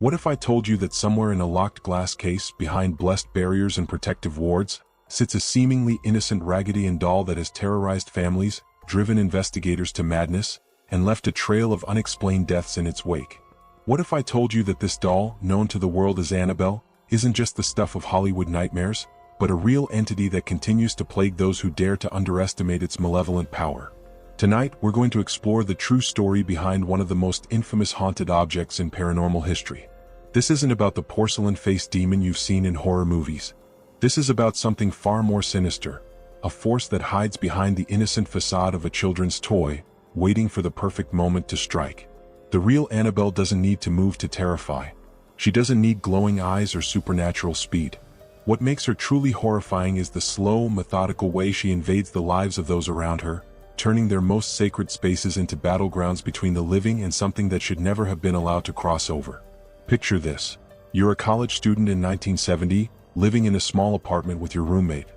What if I told you that somewhere in a locked glass case, behind blessed barriers and protective wards, sits a seemingly innocent Raggedy Ann doll that has terrorized families, driven investigators to madness, and left a trail of unexplained deaths in its wake? What if I told you that this doll, known to the world as Annabelle, isn't just the stuff of Hollywood nightmares, but a real entity that continues to plague those who dare to underestimate its malevolent power? Tonight, we're going to explore the true story behind one of the most infamous haunted objects in paranormal history. This isn't about the porcelain-faced demon you've seen in horror movies. This is about something far more sinister, a force that hides behind the innocent facade of a children's toy, waiting for the perfect moment to strike. The real Annabelle doesn't need to move to terrify. She doesn't need glowing eyes or supernatural speed. What makes her truly horrifying is the slow, methodical way she invades the lives of those around her, turning their most sacred spaces into battlegrounds between the living and something that should never have been allowed to cross over. Picture this. You're a college student in 1970, living in a small apartment with your roommate.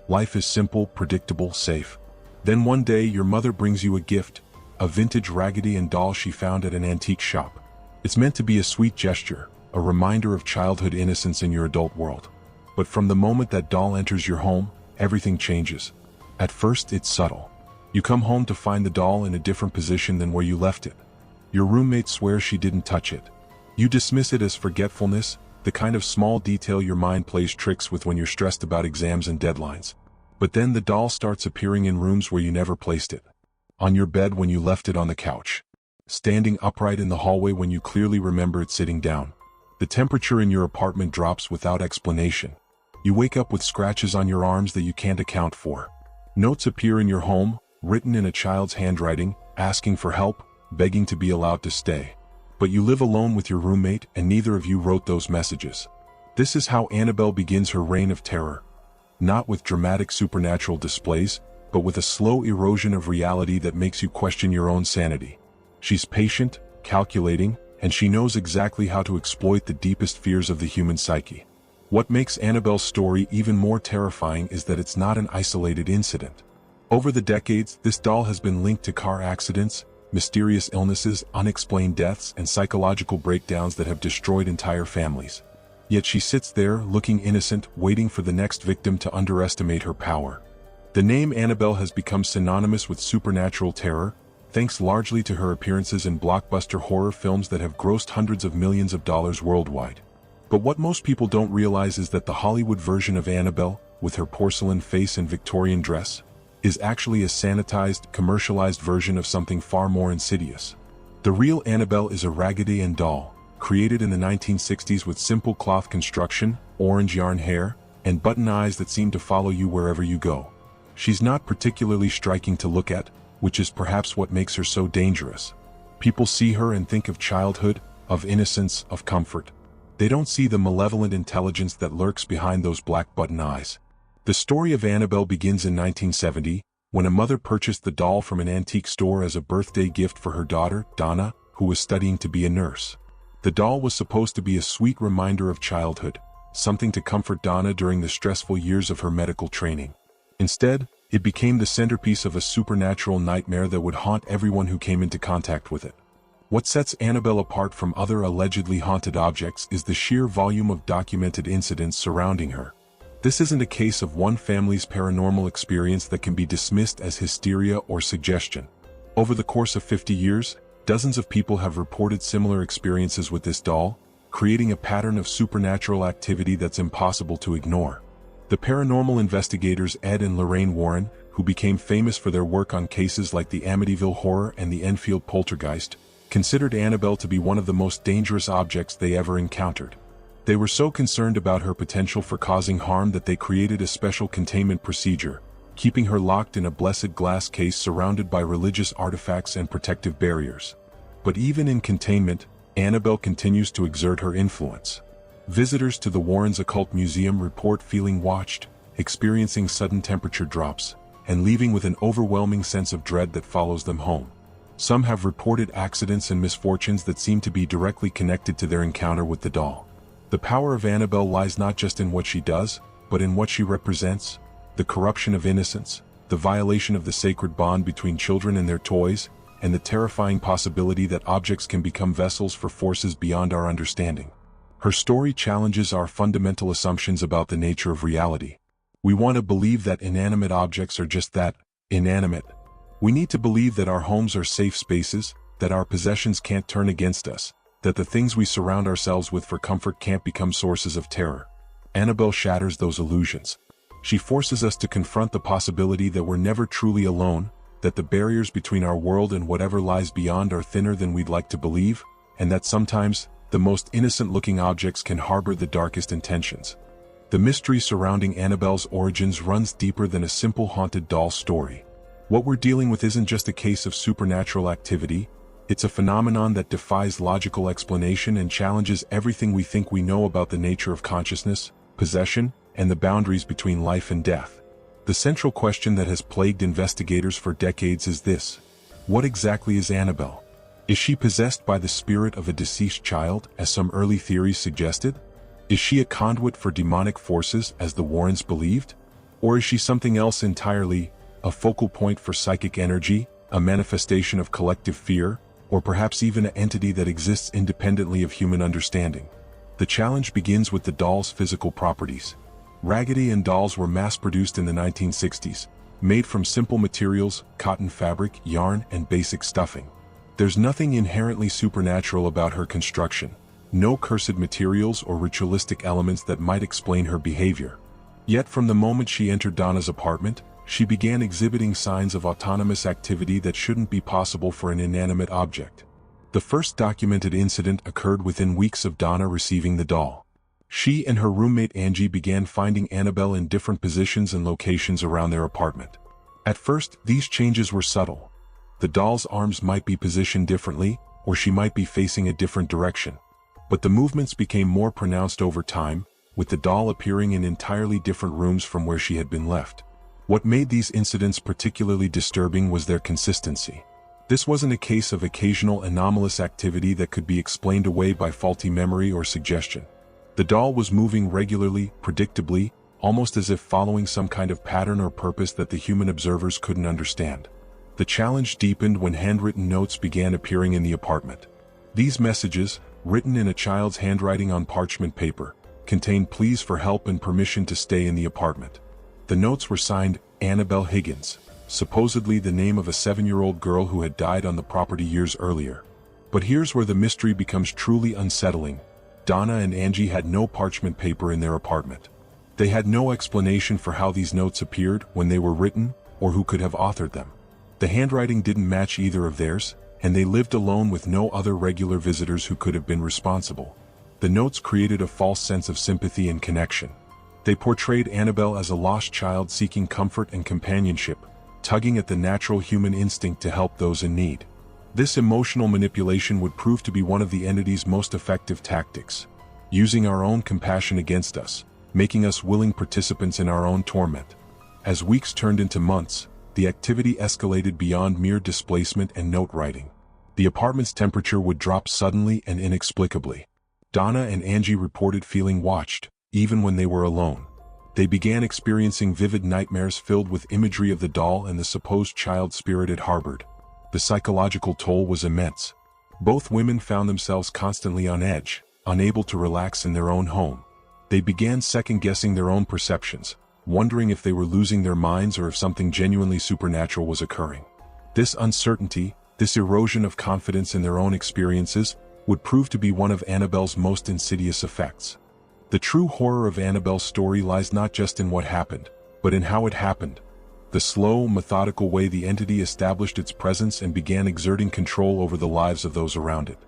Life is simple, predictable, safe. Then one day your mother brings you a gift, a vintage Raggedy Ann doll she found at an antique shop. It's meant to be a sweet gesture, a reminder of childhood innocence in your adult world. But from the moment that doll enters your home, everything changes. At first, it's subtle. You come home to find the doll in a different position than where you left it. Your roommate swears she didn't touch it. You dismiss it as forgetfulness, the kind of small detail your mind plays tricks with when you're stressed about exams and deadlines. But then the doll starts appearing in rooms where you never placed it. On your bed when you left it on the couch. Standing upright in the hallway when you clearly remember it sitting down. The temperature in your apartment drops without explanation. You wake up with scratches on your arms that you can't account for. Notes appear in your home, written in a child's handwriting, asking for help, begging to be allowed to stay. But you live alone with your roommate, and neither of you wrote those messages. This is how Annabelle begins her reign of terror. Not with dramatic supernatural displays, but with a slow erosion of reality that makes you question your own sanity. She's patient, calculating, and she knows exactly how to exploit the deepest fears of the human psyche. What makes Annabelle's story even more terrifying is that it's not an isolated incident. Over the decades, this doll has been linked to car accidents, mysterious illnesses, unexplained deaths, and psychological breakdowns that have destroyed entire families. Yet she sits there, looking innocent, waiting for the next victim to underestimate her power. The name Annabelle has become synonymous with supernatural terror, thanks largely to her appearances in blockbuster horror films that have grossed hundreds of millions of dollars worldwide. But what most people don't realize is that the Hollywood version of Annabelle, with her porcelain face and Victorian dress, is actually a sanitized, commercialized version of something far more insidious. The real Annabelle is a Raggedy Ann doll, created in the 1960s with simple cloth construction, orange yarn hair, and button eyes that seem to follow you wherever you go. She's not particularly striking to look at, which is perhaps what makes her so dangerous. People see her and think of childhood, of innocence, of comfort. They don't see the malevolent intelligence that lurks behind those black button eyes. The story of Annabelle begins in 1970, when a mother purchased the doll from an antique store as a birthday gift for her daughter, Donna, who was studying to be a nurse. The doll was supposed to be a sweet reminder of childhood, something to comfort Donna during the stressful years of her medical training. Instead, it became the centerpiece of a supernatural nightmare that would haunt everyone who came into contact with it. What sets Annabelle apart from other allegedly haunted objects is the sheer volume of documented incidents surrounding her. This isn't a case of one family's paranormal experience that can be dismissed as hysteria or suggestion. Over the course of 50 years, dozens of people have reported similar experiences with this doll, creating a pattern of supernatural activity that's impossible to ignore. The paranormal investigators Ed and Lorraine Warren, who became famous for their work on cases like the Amityville Horror and the Enfield Poltergeist, considered Annabelle to be one of the most dangerous objects they ever encountered. They were so concerned about her potential for causing harm that they created a special containment procedure, keeping her locked in a blessed glass case surrounded by religious artifacts and protective barriers. But even in containment, Annabelle continues to exert her influence. Visitors to the Warrens Occult Museum report feeling watched, experiencing sudden temperature drops, and leaving with an overwhelming sense of dread that follows them home. Some have reported accidents and misfortunes that seem to be directly connected to their encounter with the doll. The power of Annabelle lies not just in what she does, but in what she represents: the corruption of innocence, the violation of the sacred bond between children and their toys, and the terrifying possibility that objects can become vessels for forces beyond our understanding. Her story challenges our fundamental assumptions about the nature of reality. We want to believe that inanimate objects are just that, inanimate. We need to believe that our homes are safe spaces, that our possessions can't turn against us, that the things we surround ourselves with for comfort can't become sources of terror. Annabelle shatters those illusions. She forces us to confront the possibility that we're never truly alone, that the barriers between our world and whatever lies beyond are thinner than we'd like to believe, and that sometimes, the most innocent-looking objects can harbor the darkest intentions. The mystery surrounding Annabelle's origins runs deeper than a simple haunted doll story. What we're dealing with isn't just a case of supernatural activity, it's a phenomenon that defies logical explanation and challenges everything we think we know about the nature of consciousness, possession, and the boundaries between life and death. The central question that has plagued investigators for decades is this: what exactly is Annabelle? Is she possessed by the spirit of a deceased child, as some early theories suggested? Is she a conduit for demonic forces, as the Warrens believed? Or is she something else entirely, a focal point for psychic energy, a manifestation of collective fear, or perhaps even an entity that exists independently of human understanding? The challenge begins with the doll's physical properties. Raggedy Ann dolls were mass-produced in the 1960s, made from simple materials, cotton fabric, yarn, and basic stuffing. There's nothing inherently supernatural about her construction, no cursed materials or ritualistic elements that might explain her behavior. Yet from the moment she entered Donna's apartment, she began exhibiting signs of autonomous activity that shouldn't be possible for an inanimate object. The first documented incident occurred within weeks of Donna receiving the doll. She and her roommate Angie began finding Annabelle in different positions and locations around their apartment. At first, these changes were subtle. The doll's arms might be positioned differently, or she might be facing a different direction. But the movements became more pronounced over time, with the doll appearing in entirely different rooms from where she had been left. What made these incidents particularly disturbing was their consistency. This wasn't a case of occasional anomalous activity that could be explained away by faulty memory or suggestion. The doll was moving regularly, predictably, almost as if following some kind of pattern or purpose that the human observers couldn't understand. The challenge deepened when handwritten notes began appearing in the apartment. These messages, written in a child's handwriting on parchment paper, contained pleas for help and permission to stay in the apartment. The notes were signed Annabelle Higgins, supposedly the name of a 7-year-old girl who had died on the property years earlier. But here's where the mystery becomes truly unsettling. Donna and Angie had no parchment paper in their apartment. They had no explanation for how these notes appeared, when they were written, or who could have authored them. The handwriting didn't match either of theirs, and they lived alone with no other regular visitors who could have been responsible. The notes created a false sense of sympathy and connection. They portrayed Annabelle as a lost child seeking comfort and companionship, tugging at the natural human instinct to help those in need. This emotional manipulation would prove to be one of the entity's most effective tactics, using our own compassion against us, making us willing participants in our own torment. As weeks turned into months, the activity escalated beyond mere displacement and note writing. The apartment's temperature would drop suddenly and inexplicably. Donna and Angie reported feeling watched, even when they were alone. They began experiencing vivid nightmares filled with imagery of the doll and the supposed child spirit it harbored. The psychological toll was immense. Both women found themselves constantly on edge, unable to relax in their own home. They began second-guessing their own perceptions, wondering if they were losing their minds or if something genuinely supernatural was occurring. This uncertainty, this erosion of confidence in their own experiences, would prove to be one of Annabelle's most insidious effects. The true horror of Annabelle's story lies not just in what happened, but in how it happened. The slow, methodical way the entity established its presence and began exerting control over the lives of those around it.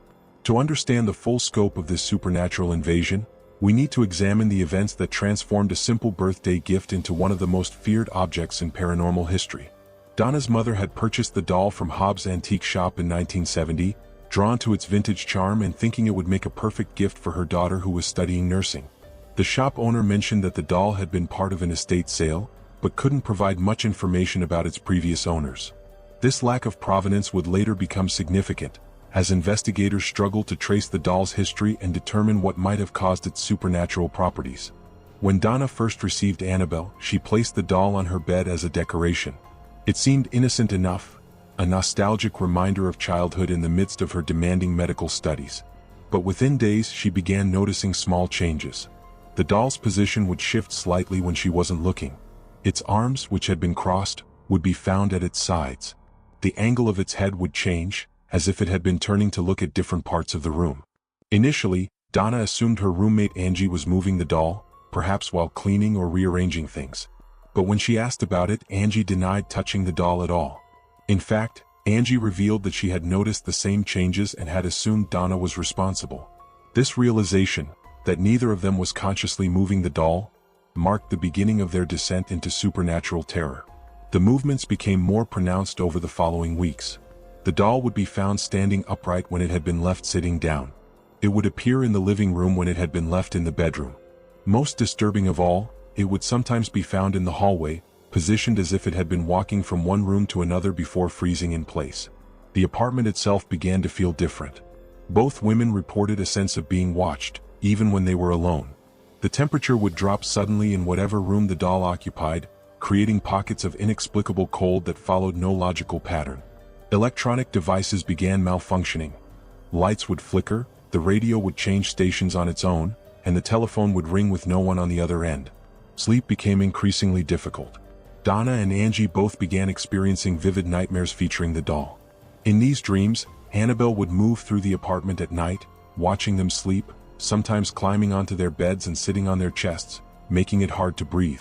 To understand the full scope of this supernatural invasion, we need to examine the events that transformed a simple birthday gift into one of the most feared objects in paranormal history. Donna's mother had purchased the doll from Hobbs' antique shop in 1970, drawn to its vintage charm and thinking it would make a perfect gift for her daughter who was studying nursing. The shop owner mentioned that the doll had been part of an estate sale, but couldn't provide much information about its previous owners. This lack of provenance would later become significant, as investigators struggled to trace the doll's history and determine what might have caused its supernatural properties. When Donna first received Annabelle, she placed the doll on her bed as a decoration. It seemed innocent enough, a nostalgic reminder of childhood in the midst of her demanding medical studies. But within days she began noticing small changes. The doll's position would shift slightly when she wasn't looking. Its arms, which had been crossed, would be found at its sides. The angle of its head would change, as if it had been turning to look at different parts of the room. Initially, Donna assumed her roommate Angie was moving the doll, perhaps while cleaning or rearranging things. But when she asked about it, Angie denied touching the doll at all. In fact, Angie revealed that she had noticed the same changes and had assumed Donna was responsible. This realization, that neither of them was consciously moving the doll, marked the beginning of their descent into supernatural terror. The movements became more pronounced over the following weeks. The doll would be found standing upright when it had been left sitting down. It would appear in the living room when it had been left in the bedroom. Most disturbing of all, it would sometimes be found in the hallway, positioned as if it had been walking from one room to another before freezing in place. The apartment itself began to feel different. Both women reported a sense of being watched, even when they were alone. The temperature would drop suddenly in whatever room the doll occupied, creating pockets of inexplicable cold that followed no logical pattern. Electronic devices began malfunctioning. Lights would flicker, the radio would change stations on its own, and the telephone would ring with no one on the other end. Sleep became increasingly difficult. Donna and Angie both began experiencing vivid nightmares featuring the doll. In these dreams, Annabelle would move through the apartment at night, watching them sleep, sometimes climbing onto their beds and sitting on their chests, making it hard to breathe.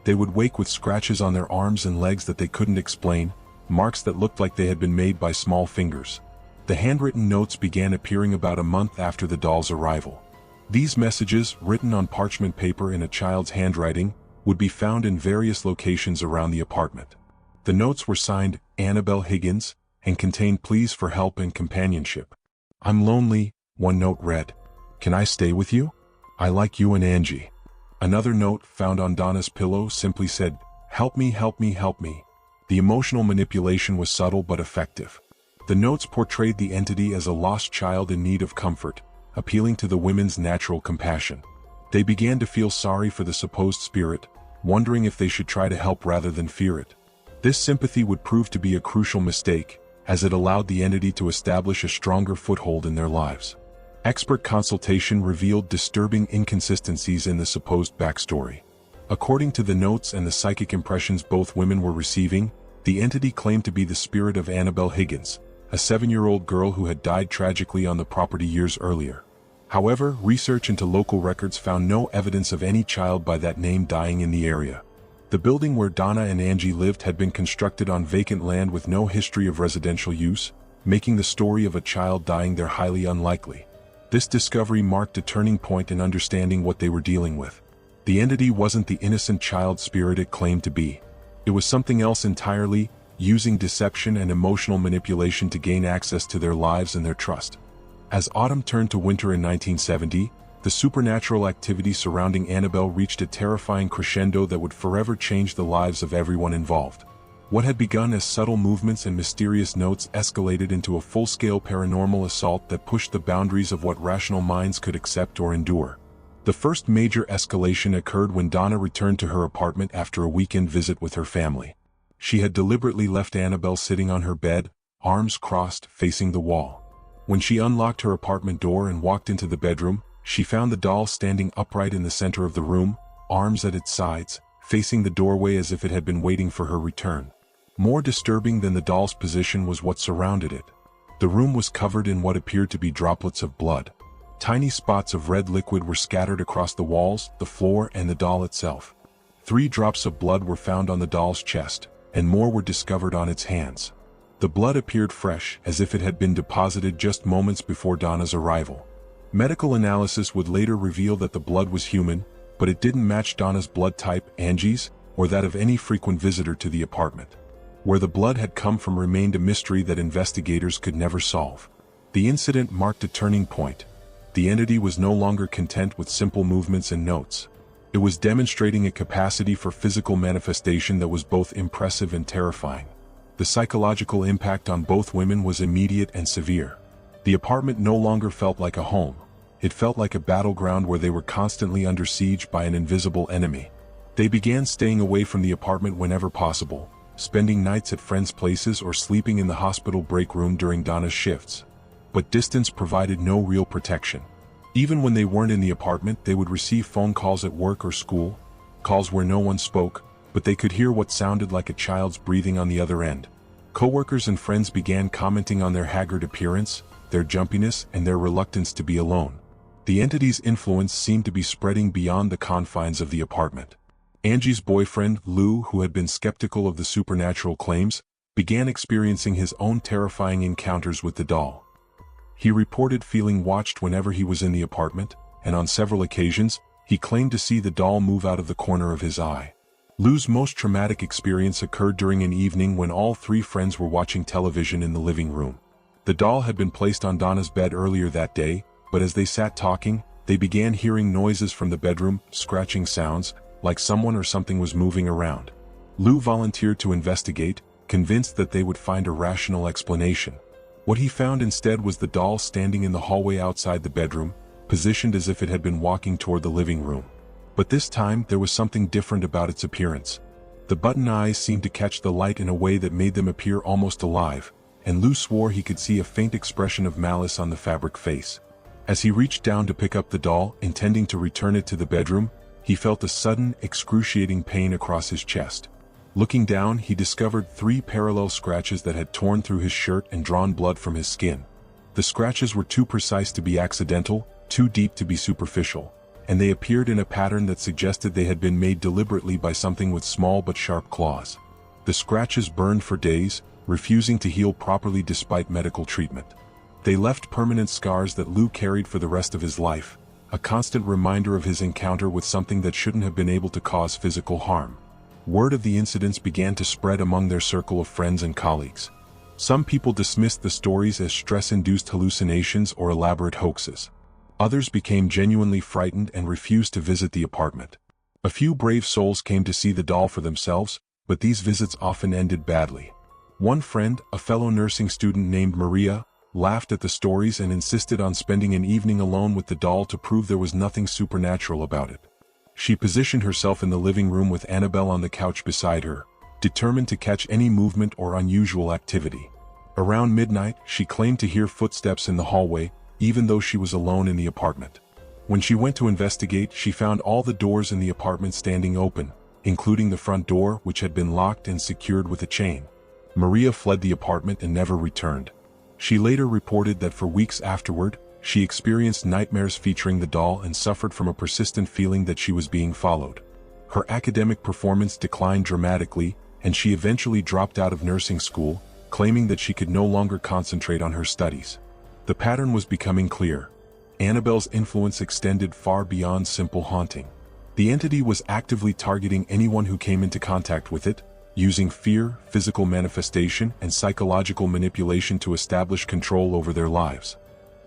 They would wake with scratches on their arms and legs that they couldn't explain, marks that looked like they had been made by small fingers. The handwritten notes began appearing about a month after the doll's arrival. These messages, written on parchment paper in a child's handwriting, would be found in various locations around the apartment. The notes were signed Annabelle Higgins and contained pleas for help and companionship. "I'm lonely," one note read. "Can I stay with you? I like you and Angie." Another note, found on Donna's pillow, simply said, "Help me, help me, help me." The emotional manipulation was subtle but effective. The notes portrayed the entity as a lost child in need of comfort, appealing to the women's natural compassion. They began to feel sorry for the supposed spirit, wondering if they should try to help rather than fear it. This sympathy would prove to be a crucial mistake, as it allowed the entity to establish a stronger foothold in their lives. Expert consultation revealed disturbing inconsistencies in the supposed backstory. According to the notes and the psychic impressions both women were receiving, the entity claimed to be the spirit of Annabelle Higgins, a 7-year-old girl who had died tragically on the property years earlier. However, research into local records found no evidence of any child by that name dying in the area. The building where Donna and Angie lived had been constructed on vacant land with no history of residential use, making the story of a child dying there highly unlikely. This discovery marked a turning point in understanding what they were dealing with. The entity wasn't the innocent child spirit it claimed to be. It was something else entirely, using deception and emotional manipulation to gain access to their lives and their trust. As autumn turned to winter in 1970, the supernatural activity surrounding Annabelle reached a terrifying crescendo that would forever change the lives of everyone involved. What had begun as subtle movements and mysterious notes escalated into a full-scale paranormal assault that pushed the boundaries of what rational minds could accept or endure. The first major escalation occurred when Donna returned to her apartment after a weekend visit with her family. She had deliberately left Annabelle sitting on her bed, arms crossed, facing the wall. When she unlocked her apartment door and walked into the bedroom, she found the doll standing upright in the center of the room, arms at its sides, facing the doorway as if it had been waiting for her return. More disturbing than the doll's position was what surrounded it. The room was covered in what appeared to be droplets of blood. Tiny spots of red liquid were scattered across the walls, the floor, and the doll itself. 3 drops of blood were found on the doll's chest, and more were discovered on its hands. The blood appeared fresh, as if it had been deposited just moments before Donna's arrival. Medical analysis would later reveal that the blood was human, but it didn't match Donna's blood type, Angie's, or that of any frequent visitor to the apartment. Where the blood had come from remained a mystery that investigators could never solve. The incident marked a turning point. The entity was no longer content with simple movements and notes. It was demonstrating a capacity for physical manifestation that was both impressive and terrifying. The psychological impact on both women was immediate and severe. The apartment no longer felt like a home. It felt like a battleground where they were constantly under siege by an invisible enemy. They began staying away from the apartment whenever possible, spending nights at friends' places or sleeping in the hospital break room during Donna's shifts. but distance provided no real protection. Even when they weren't in the apartment, they would receive phone calls at work or school, calls where no one spoke, but they could hear what sounded like a child's breathing on the other end. Coworkers and friends began commenting on their haggard appearance, their jumpiness, and their reluctance to be alone. The entity's influence seemed to be spreading beyond the confines of the apartment. Angie's boyfriend, Lou, who had been skeptical of the supernatural claims, began experiencing his own terrifying encounters with the doll. He reported feeling watched whenever he was in the apartment, and on several occasions, he claimed to see the doll move out of the corner of his eye. Lou's most traumatic experience occurred during an evening when all three friends were watching television in the living room. The doll had been placed on Donna's bed earlier that day, but as they sat talking, they began hearing noises from the bedroom, scratching sounds, like someone or something was moving around. Lou volunteered to investigate, convinced that they would find a rational explanation. What he found instead was the doll standing in the hallway outside the bedroom, positioned as if it had been walking toward the living room. But this time there was something different about its appearance. The button eyes seemed to catch the light in a way that made them appear almost alive, and Lou swore he could see a faint expression of malice on the fabric face. As he reached down to pick up the doll, intending to return it to the bedroom, he felt a sudden, excruciating pain across his chest. Looking down, he discovered 3 parallel scratches that had torn through his shirt and drawn blood from his skin. The scratches were too precise to be accidental, too deep to be superficial, and they appeared in a pattern that suggested they had been made deliberately by something with small but sharp claws. The scratches burned for days, refusing to heal properly despite medical treatment. They left permanent scars that Lou carried for the rest of his life, a constant reminder of his encounter with something that shouldn't have been able to cause physical harm. Word of the incidents began to spread among their circle of friends and colleagues. Some people dismissed the stories as stress-induced hallucinations or elaborate hoaxes. Others became genuinely frightened and refused to visit the apartment. A few brave souls came to see the doll for themselves, but these visits often ended badly. One friend, a fellow nursing student named Maria, laughed at the stories and insisted on spending an evening alone with the doll to prove there was nothing supernatural about it. She positioned herself in the living room with Annabelle on the couch beside her, determined to catch any movement or unusual activity. Around midnight, she claimed to hear footsteps in the hallway, even though she was alone in the apartment. When she went to investigate, she found all the doors in the apartment standing open, including the front door, which had been locked and secured with a chain. Maria fled the apartment and never returned. She later reported that for weeks afterward, she experienced nightmares featuring the doll and suffered from a persistent feeling that she was being followed. Her academic performance declined dramatically, and she eventually dropped out of nursing school, claiming that she could no longer concentrate on her studies. The pattern was becoming clear. Annabelle's influence extended far beyond simple haunting. The entity was actively targeting anyone who came into contact with it, using fear, physical manifestation, and psychological manipulation to establish control over their lives.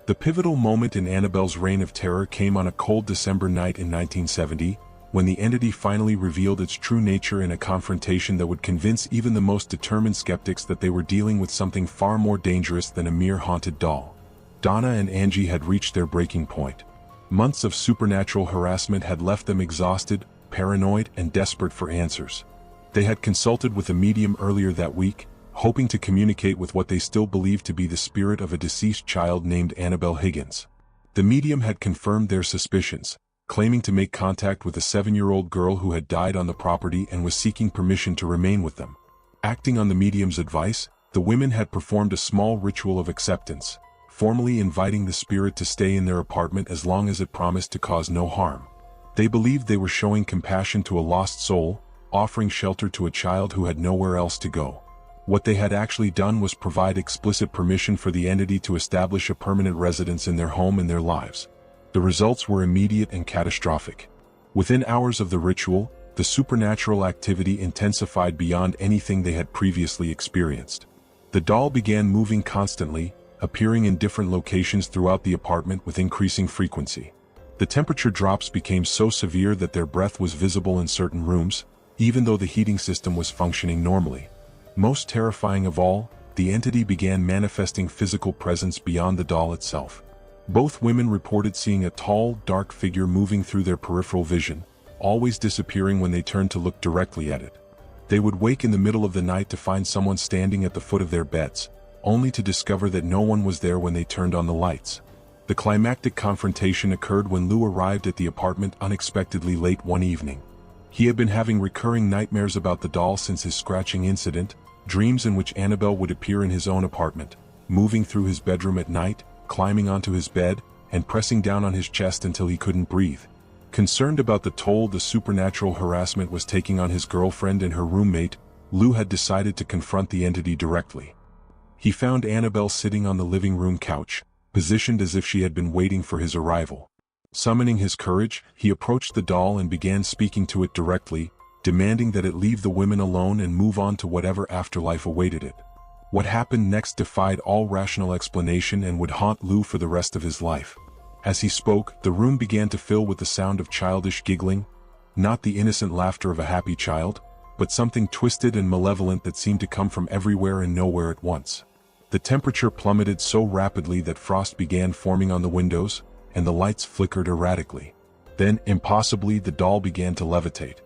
The pivotal moment in Annabelle's reign of terror came on a cold December night in 1970, when the entity finally revealed its true nature in a confrontation that would convince even the most determined skeptics that they were dealing with something far more dangerous than a mere haunted doll. Donna and Angie had reached their breaking point. Months of supernatural harassment had left them exhausted, paranoid, and desperate for answers. They had consulted with a medium earlier that week, hoping to communicate with what they still believed to be the spirit of a deceased child named Annabelle Higgins. The medium had confirmed their suspicions, claiming to make contact with a 7-year-old girl who had died on the property and was seeking permission to remain with them. Acting on the medium's advice, the women had performed a small ritual of acceptance, formally inviting the spirit to stay in their apartment as long as it promised to cause no harm. They believed they were showing compassion to a lost soul, offering shelter to a child who had nowhere else to go. What they had actually done was provide explicit permission for the entity to establish a permanent residence in their home and their lives. The results were immediate and catastrophic. Within hours of the ritual, the supernatural activity intensified beyond anything they had previously experienced. The doll began moving constantly, appearing in different locations throughout the apartment with increasing frequency. The temperature drops became so severe that their breath was visible in certain rooms, even though the heating system was functioning normally. Most terrifying of all, the entity began manifesting physical presence beyond the doll itself. Both women reported seeing a tall, dark figure moving through their peripheral vision, always disappearing when they turned to look directly at it. They would wake in the middle of the night to find someone standing at the foot of their beds, only to discover that no one was there when they turned on the lights. The climactic confrontation occurred when Lou arrived at the apartment unexpectedly late one evening. He had been having recurring nightmares about the doll since his scratching incident, dreams in which Annabelle would appear in his own apartment, moving through his bedroom at night, climbing onto his bed, and pressing down on his chest until he couldn't breathe. Concerned about the toll the supernatural harassment was taking on his girlfriend and her roommate, Lou had decided to confront the entity directly. He found Annabelle sitting on the living room couch, positioned as if she had been waiting for his arrival. Summoning his courage, he approached the doll and began speaking to it directly, demanding that it leave the women alone and move on to whatever afterlife awaited it. What happened next defied all rational explanation and would haunt Lou for the rest of his life. As he spoke, the room began to fill with the sound of childish giggling, not the innocent laughter of a happy child, but something twisted and malevolent that seemed to come from everywhere and nowhere at once. The temperature plummeted so rapidly that frost began forming on the windows, and the lights flickered erratically. Then, impossibly, the doll began to levitate.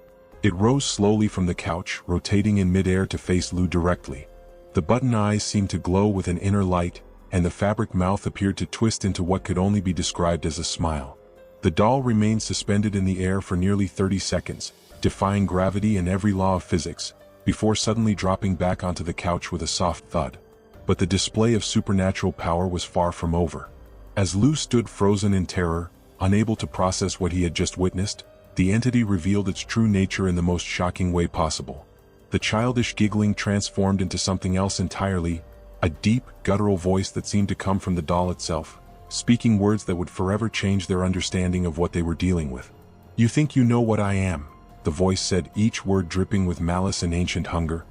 It rose slowly from the couch, rotating in midair to face Lou directly. The button eyes seemed to glow with an inner light, and the fabric mouth appeared to twist into what could only be described as a smile. The doll remained suspended in the air for nearly 30 seconds, defying gravity and every law of physics, before suddenly dropping back onto the couch with a soft thud. But the display of supernatural power was far from over. As Lou stood frozen in terror, unable to process what he had just witnessed, the entity revealed its true nature in the most shocking way possible. The childish giggling transformed into something else entirely, a deep, guttural voice that seemed to come from the doll itself, speaking words that would forever change their understanding of what they were dealing with. "You think you know what I am," the voice said, each word dripping with malice and ancient hunger.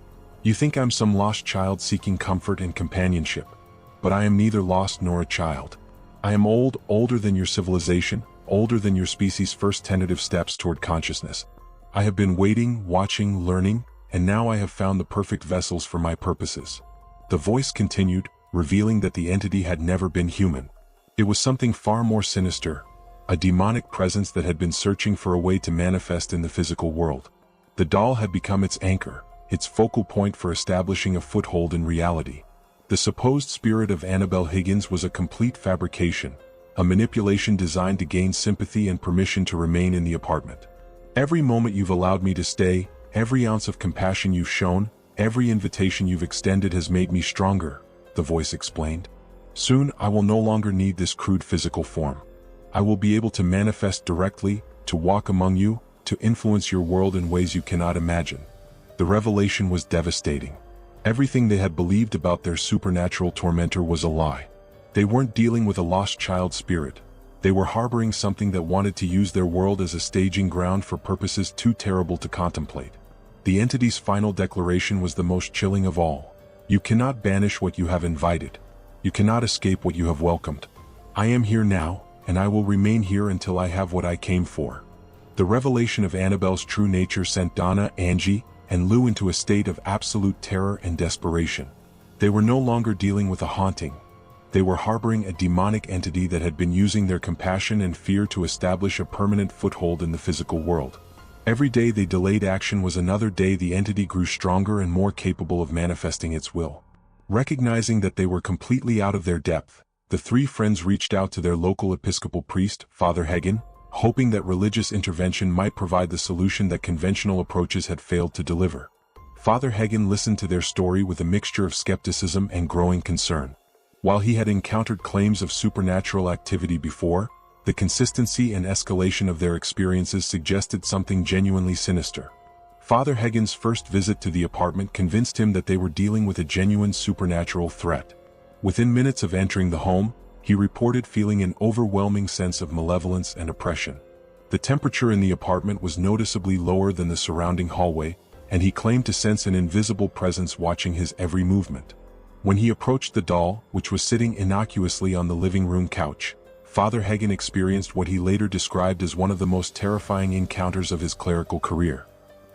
"You think I'm some lost child seeking comfort and companionship. But I am neither lost nor a child. I am old, older than your civilization, older than your species' first tentative steps toward consciousness. I have been waiting, watching, learning, and now I have found the perfect vessels for my purposes." The voice continued, revealing that the entity had never been human. It was something far more sinister, a demonic presence that had been searching for a way to manifest in the physical world. The doll had become its anchor, its focal point for establishing a foothold in reality. The supposed spirit of Annabelle Higgins was a complete fabrication, a manipulation designed to gain sympathy and permission to remain in the apartment. "Every moment you've allowed me to stay, every ounce of compassion you've shown, every invitation you've extended has made me stronger," the voice explained. "Soon I will no longer need this crude physical form. I will be able to manifest directly, to walk among you, to influence your world in ways you cannot imagine." The revelation was devastating. Everything they had believed about their supernatural tormentor was a lie. They weren't dealing with a lost child spirit. They were harboring something that wanted to use their world as a staging ground for purposes too terrible to contemplate. The entity's final declaration was the most chilling of all. "You cannot banish what you have invited. You cannot escape what you have welcomed. I am here now, and I will remain here until I have what I came for." The revelation of Annabelle's true nature sent Donna, Angie, and Lou into a state of absolute terror and desperation. They were no longer dealing with a haunting. They were harboring a demonic entity that had been using their compassion and fear to establish a permanent foothold in the physical world. Every day they delayed action was another day the entity grew stronger and more capable of manifesting its will. Recognizing that they were completely out of their depth, the three friends reached out to their local Episcopal priest, Father Hagen, hoping that religious intervention might provide the solution that conventional approaches had failed to deliver. Father Hagen listened to their story with a mixture of skepticism and growing concern. While he had encountered claims of supernatural activity before, the consistency and escalation of their experiences suggested something genuinely sinister. Father Hagen's first visit to the apartment convinced him that they were dealing with a genuine supernatural threat. Within minutes of entering the home, he reported feeling an overwhelming sense of malevolence and oppression. The temperature in the apartment was noticeably lower than the surrounding hallway, and he claimed to sense an invisible presence watching his every movement. When he approached the doll, which was sitting innocuously on the living room couch, Father Hagen experienced what he later described as one of the most terrifying encounters of his clerical career.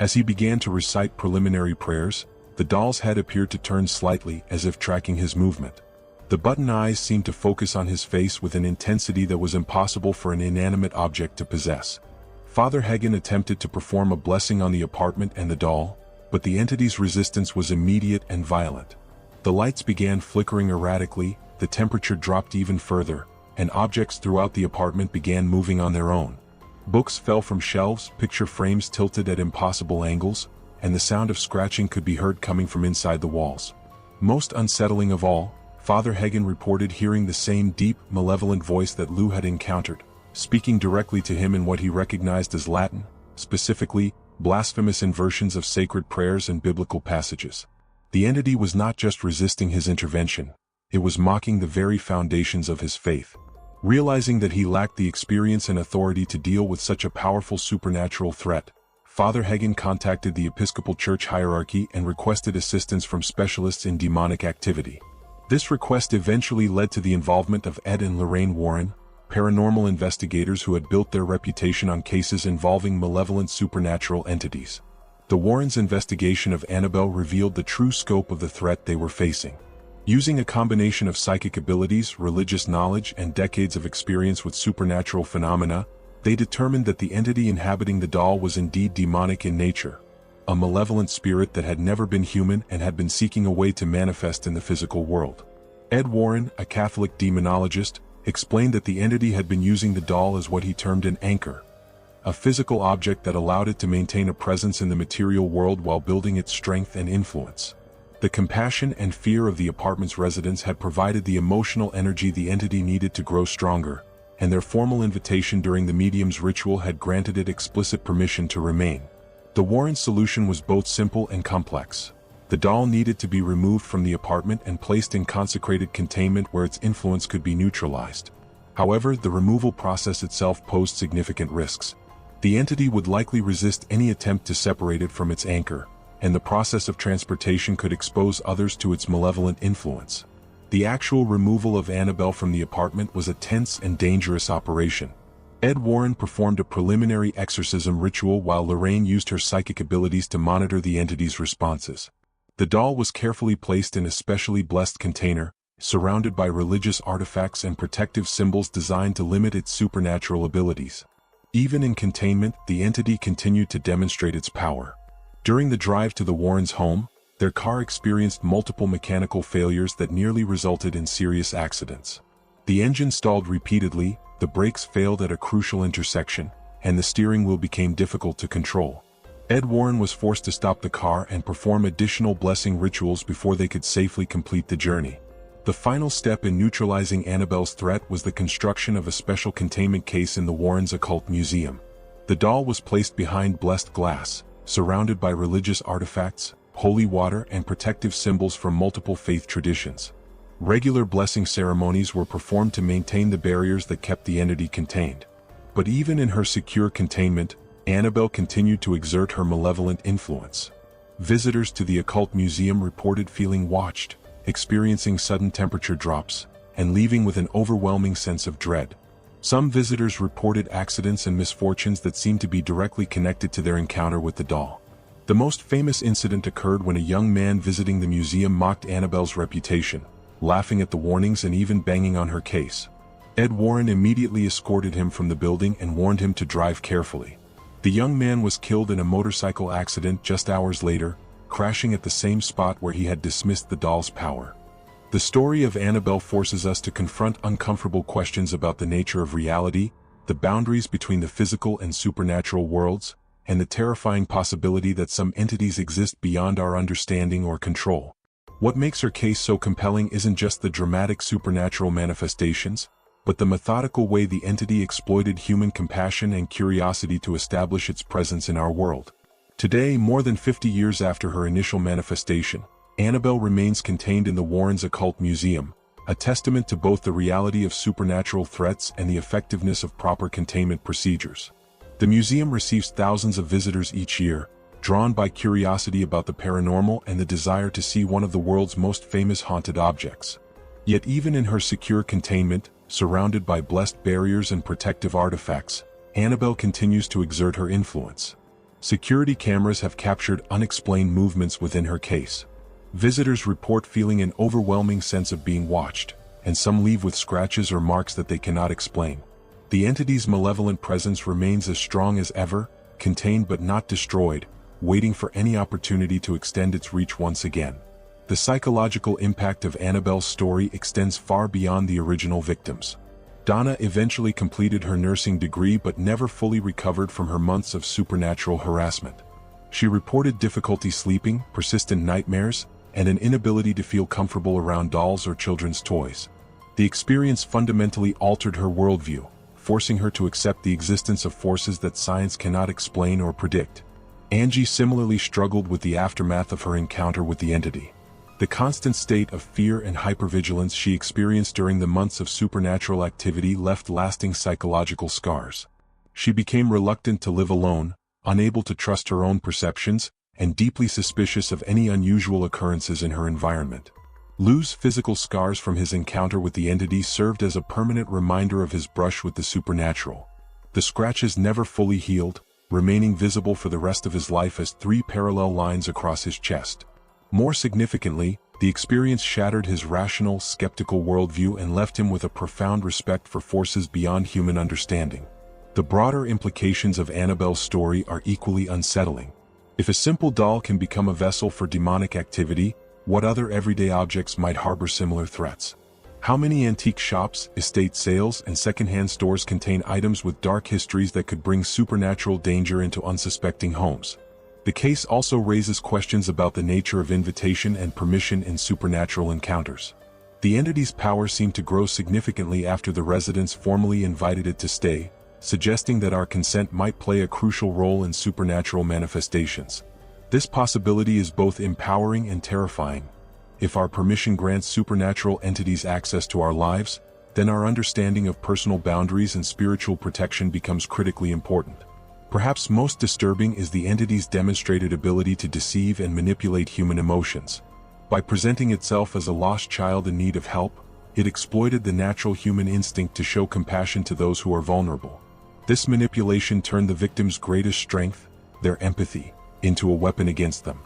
As he began to recite preliminary prayers, the doll's head appeared to turn slightly as if tracking his movement. The button eyes seemed to focus on his face with an intensity that was impossible for an inanimate object to possess. Father Hagen attempted to perform a blessing on the apartment and the doll, but the entity's resistance was immediate and violent. The lights began flickering erratically, the temperature dropped even further, and objects throughout the apartment began moving on their own. Books fell from shelves, picture frames tilted at impossible angles, and the sound of scratching could be heard coming from inside the walls. Most unsettling of all, Father Hagen reported hearing the same deep, malevolent voice that Lou had encountered, speaking directly to him in what he recognized as Latin, specifically, blasphemous inversions of sacred prayers and biblical passages. The entity was not just resisting his intervention, it was mocking the very foundations of his faith. Realizing that he lacked the experience and authority to deal with such a powerful supernatural threat, Father Hagen contacted the Episcopal Church hierarchy and requested assistance from specialists in demonic activity. This request eventually led to the involvement of Ed and Lorraine Warren, paranormal investigators who had built their reputation on cases involving malevolent supernatural entities. The Warrens' investigation of Annabelle revealed the true scope of the threat they were facing. Using a combination of psychic abilities, religious knowledge, and decades of experience with supernatural phenomena, they determined that the entity inhabiting the doll was indeed demonic in nature, a malevolent spirit that had never been human and had been seeking a way to manifest in the physical world. Ed Warren, a Catholic demonologist, explained that the entity had been using the doll as what he termed an anchor, a physical object that allowed it to maintain a presence in the material world while building its strength and influence. The compassion and fear of the apartment's residents had provided the emotional energy the entity needed to grow stronger, and their formal invitation during the medium's ritual had granted it explicit permission to remain. The Warren solution was both simple and complex. The doll needed to be removed from the apartment and placed in consecrated containment where its influence could be neutralized. However, the removal process itself posed significant risks. The entity would likely resist any attempt to separate it from its anchor, and the process of transportation could expose others to its malevolent influence. The actual removal of Annabelle from the apartment was a tense and dangerous operation. Ed Warren performed a preliminary exorcism ritual while Lorraine used her psychic abilities to monitor the entity's responses. The doll was carefully placed in a specially blessed container, surrounded by religious artifacts and protective symbols designed to limit its supernatural abilities. Even in containment, the entity continued to demonstrate its power. During the drive to the Warrens' home, their car experienced multiple mechanical failures that nearly resulted in serious accidents. The engine stalled repeatedly, the brakes failed at a crucial intersection, and the steering wheel became difficult to control. Ed Warren was forced to stop the car and perform additional blessing rituals before they could safely complete the journey. The final step in neutralizing Annabelle's threat was the construction of a special containment case in the Warrens' occult museum. The doll was placed behind blessed glass, surrounded by religious artifacts, holy water, and protective symbols from multiple faith traditions. Regular blessing ceremonies were performed to maintain the barriers that kept the entity contained. But even in her secure containment, Annabelle continued to exert her malevolent influence. Visitors to the occult museum reported feeling watched, experiencing sudden temperature drops, and leaving with an overwhelming sense of dread. Some visitors reported accidents and misfortunes that seemed to be directly connected to their encounter with the doll. The most famous incident occurred when a young man visiting the museum mocked Annabelle's reputation, laughing at the warnings and even banging on her case. Ed Warren immediately escorted him from the building and warned him to drive carefully. The young man was killed in a motorcycle accident just hours later, crashing at the same spot where he had dismissed the doll's power. The story of Annabelle forces us to confront uncomfortable questions about the nature of reality, the boundaries between the physical and supernatural worlds, and the terrifying possibility that some entities exist beyond our understanding or control. What makes her case so compelling isn't just the dramatic supernatural manifestations, but the methodical way the entity exploited human compassion and curiosity to establish its presence in our world. Today, more than 50 years after her initial manifestation, Annabelle remains contained in the Warrens' Occult Museum, a testament to both the reality of supernatural threats and the effectiveness of proper containment procedures. The museum receives thousands of visitors each year, drawn by curiosity about the paranormal and the desire to see one of the world's most famous haunted objects. Yet even in her secure containment, surrounded by blessed barriers and protective artifacts, Annabelle continues to exert her influence. Security cameras have captured unexplained movements within her case. Visitors report feeling an overwhelming sense of being watched, and some leave with scratches or marks that they cannot explain. The entity's malevolent presence remains as strong as ever, contained but not destroyed, waiting for any opportunity to extend its reach once again. The psychological impact of Annabelle's story extends far beyond the original victims. Donna eventually completed her nursing degree but never fully recovered from her months of supernatural harassment. She reported difficulty sleeping, persistent nightmares, and an inability to feel comfortable around dolls or children's toys. The experience fundamentally altered her worldview, forcing her to accept the existence of forces that science cannot explain or predict. Angie similarly struggled with the aftermath of her encounter with the entity. The constant state of fear and hypervigilance she experienced during the months of supernatural activity left lasting psychological scars. She became reluctant to live alone, unable to trust her own perceptions, and deeply suspicious of any unusual occurrences in her environment. Lou's physical scars from his encounter with the entity served as a permanent reminder of his brush with the supernatural. The scratches never fully healed, remaining visible for the rest of his life as 3 parallel lines across his chest. More significantly, the experience shattered his rational, skeptical worldview and left him with a profound respect for forces beyond human understanding. The broader implications of Annabelle's story are equally unsettling. If a simple doll can become a vessel for demonic activity, what other everyday objects might harbor similar threats? How many antique shops, estate sales, and secondhand stores contain items with dark histories that could bring supernatural danger into unsuspecting homes? The case also raises questions about the nature of invitation and permission in supernatural encounters. The entity's power seemed to grow significantly after the residents formally invited it to stay, suggesting that our consent might play a crucial role in supernatural manifestations. This possibility is both empowering and terrifying. If our permission grants supernatural entities access to our lives, then our understanding of personal boundaries and spiritual protection becomes critically important. Perhaps most disturbing is the entity's demonstrated ability to deceive and manipulate human emotions. By presenting itself as a lost child in need of help, it exploited the natural human instinct to show compassion to those who are vulnerable. This manipulation turned the victim's greatest strength, their empathy, into a weapon against them.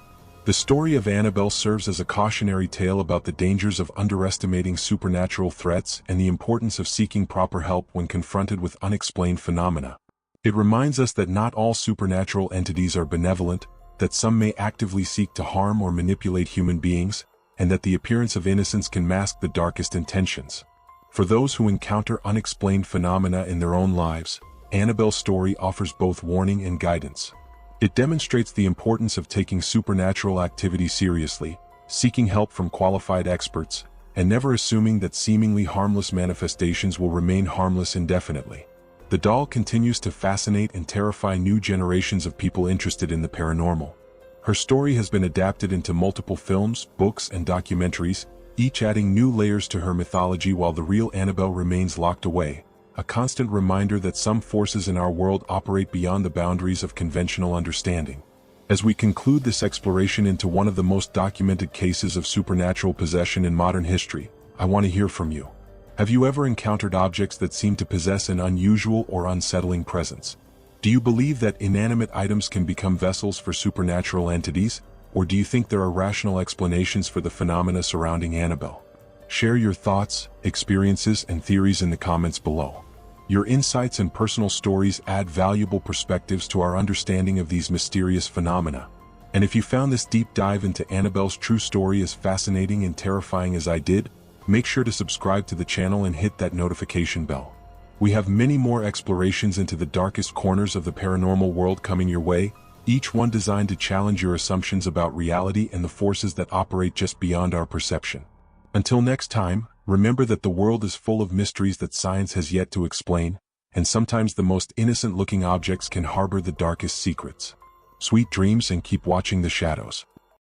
The story of Annabelle serves as a cautionary tale about the dangers of underestimating supernatural threats and the importance of seeking proper help when confronted with unexplained phenomena. It reminds us that not all supernatural entities are benevolent, that some may actively seek to harm or manipulate human beings, and that the appearance of innocence can mask the darkest intentions. For those who encounter unexplained phenomena in their own lives, Annabelle's story offers both warning and guidance. It demonstrates the importance of taking supernatural activity seriously, seeking help from qualified experts, and never assuming that seemingly harmless manifestations will remain harmless indefinitely. The doll continues to fascinate and terrify new generations of people interested in the paranormal. Her story has been adapted into multiple films, books, and documentaries, each adding new layers to her mythology while the real Annabelle remains locked away, a constant reminder that some forces in our world operate beyond the boundaries of conventional understanding. As we conclude this exploration into one of the most documented cases of supernatural possession in modern history, I want to hear from you. Have you ever encountered objects that seem to possess an unusual or unsettling presence? Do you believe that inanimate items can become vessels for supernatural entities, or do you think there are rational explanations for the phenomena surrounding Annabelle? Share your thoughts, experiences, and theories in the comments below. Your insights and personal stories add valuable perspectives to our understanding of these mysterious phenomena. And if you found this deep dive into Annabelle's true story as fascinating and terrifying as I did, make sure to subscribe to the channel and hit that notification bell. We have many more explorations into the darkest corners of the paranormal world coming your way, each one designed to challenge your assumptions about reality and the forces that operate just beyond our perception. Until next time, remember that the world is full of mysteries that science has yet to explain, and sometimes the most innocent-looking objects can harbor the darkest secrets. Sweet dreams and keep watching the shadows.